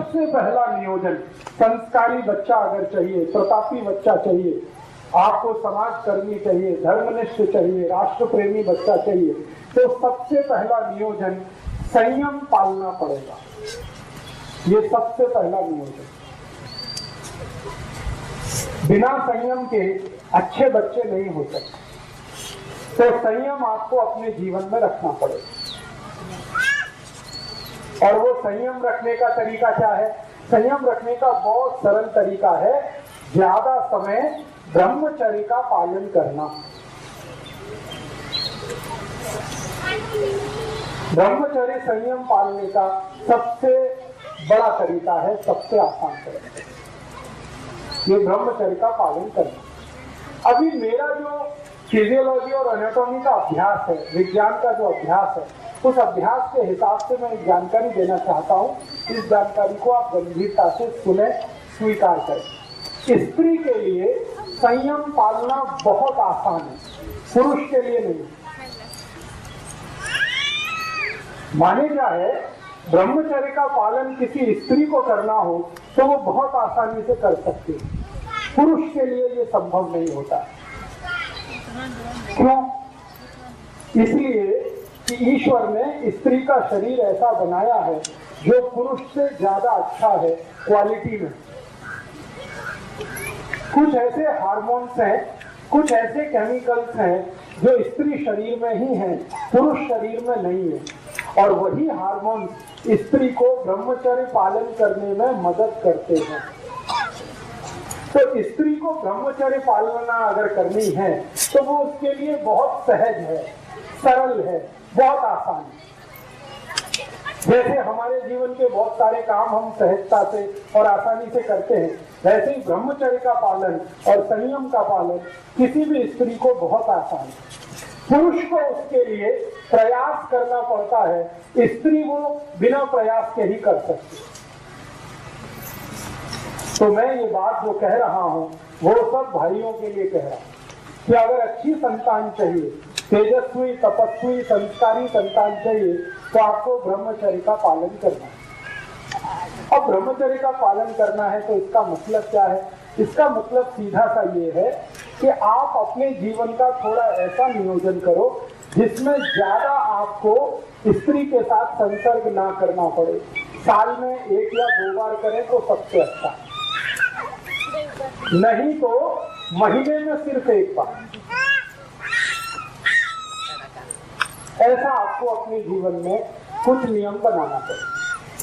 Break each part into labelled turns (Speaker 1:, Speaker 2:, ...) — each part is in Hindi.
Speaker 1: सबसे पहला नियोजन, संस्कारी बच्चा अगर चाहिए, प्रतापी बच्चा चाहिए, आपको समाज कर्मी चाहिए, धर्मनिष्ठ चाहिए, राष्ट्र प्रेमी बच्चा चाहिए, तो सबसे पहला नियोजन संयम पालना पड़ेगा। ये सबसे पहला नियोजन। बिना संयम के अच्छे बच्चे नहीं हो सकते। तो संयम आपको अपने जीवन में रखना पड़ेगा। और वो संयम रखने का तरीका क्या है? संयम रखने का बहुत सरल तरीका है, ज्यादा समय ब्रह्मचर्य का पालन करना। ब्रह्मचर्य संयम पालने का सबसे बड़ा तरीका है, सबसे आसान तरीका, ये ब्रह्मचर्य का पालन करना। अभी मेरा जो फिजियोलॉजी और एनाटॉमी का अभ्यास है, विज्ञान का जो अभ्यास है, उस अभ्यास के हिसाब से मैं एक जानकारी देना चाहता हूँ। इस जानकारी को आप गंभीरता से सुने, स्वीकार करें। स्त्री के लिए संयम पालना बहुत आसान है, पुरुष के लिए नहीं। माने क्या है, ब्रह्मचर्य का पालन किसी स्त्री को करना हो तो वो बहुत आसानी से कर सकती है, पुरुष के लिए ये संभव नहीं होता। क्यों? इसलिए कि ईश्वर ने स्त्री का शरीर ऐसा बनाया है जो पुरुष से ज्यादा अच्छा है क्वालिटी में। कुछ ऐसे हार्मोन्स हैं, कुछ ऐसे केमिकल्स हैं जो स्त्री शरीर में ही हैं, पुरुष शरीर में नहीं है। और वही हार्मोन स्त्री को ब्रह्मचर्य पालन करने में मदद करते हैं। तो स्त्री को ब्रह्मचर्य पालना अगर करनी है तो वो उसके लिए बहुत सहज है, सरल है, बहुत आसान है। जैसे हमारे जीवन के बहुत सारे काम हम सहजता से और आसानी से करते हैं, वैसे ही ब्रह्मचर्य का पालन और संयम का पालन किसी भी स्त्री को बहुत आसान है। पुरुष को उसके लिए प्रयास करना पड़ता है, स्त्री वो बिना प्रयास के ही कर सकती है। तो मैं ये बात जो कह रहा हूं वो सब भाइयों के लिए कह रहा हूं कि अगर अच्छी संतान चाहिए, तेजस्वी, तपस्वी, संस्कारी संतान चाहिए, तो आपको ब्रह्मचर्य का पालन करना है। अब ब्रह्मचर्य का पालन करना है तो इसका मतलब क्या है? इसका मतलब सीधा सा ये है कि आप अपने जीवन का थोड़ा ऐसा नियोजन करो जिसमें ज्यादा आपको स्त्री के साथ संसर्ग ना करना पड़े। साल में 1 या 2 बार करें तो सबसे अच्छा, नहीं तो महीने में सिर्फ 1 बार। ऐसा आपको अपने जीवन में कुछ नियम बनाना पड़ेगा।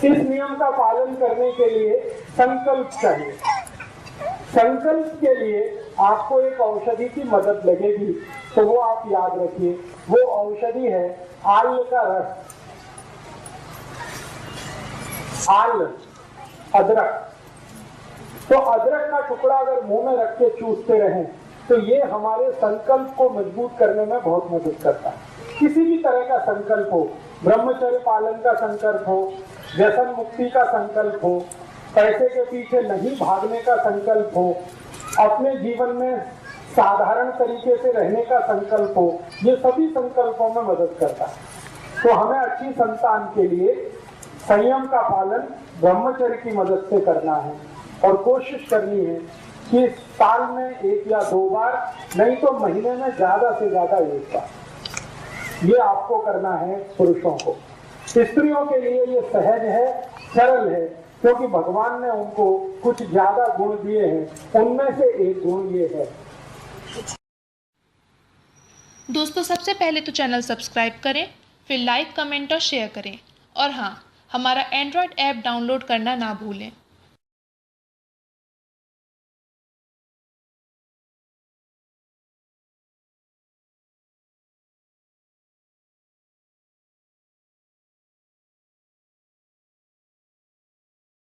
Speaker 1: इस नियम का पालन करने के लिए संकल्प चाहिए। संकल्प के लिए आपको एक औषधि की मदद लगेगी, तो वो आप याद रखिए, वो औषधि है आल का रस। आल, अदरक। तो अदरक का टुकड़ा अगर मुंह में रख के चूसते रहें तो ये हमारे संकल्प को मजबूत करने में बहुत मदद करता है। किसी भी तरह का संकल्प हो, ब्रह्मचर्य पालन का संकल्प हो, व्यसन मुक्ति का संकल्प हो, पैसे के पीछे नहीं भागने का संकल्प हो, अपने जीवन में साधारण तरीके से रहने का संकल्प हो, ये सभी संकल्पों में मदद करता है। तो हमें अच्छी संतान के लिए संयम का पालन ब्रह्मचर्य की मदद से करना है और कोशिश करनी है कि साल में 1 या 2 बार, नहीं तो महीने में ज्यादा से ज्यादा 1 बार, ये आपको करना है पुरुषों को। स्त्रियों के लिए ये सहज है, सरल है, क्योंकि भगवान ने उनको कुछ ज्यादा गुण दिए हैं, उनमें से एक गुण ये है।
Speaker 2: दोस्तों, सबसे पहले तो चैनल सब्सक्राइब करें, फिर लाइक, कमेंट और शेयर करें। और हाँ, हमारा एंड्रॉयड ऐप डाउनलोड करना ना भूलें।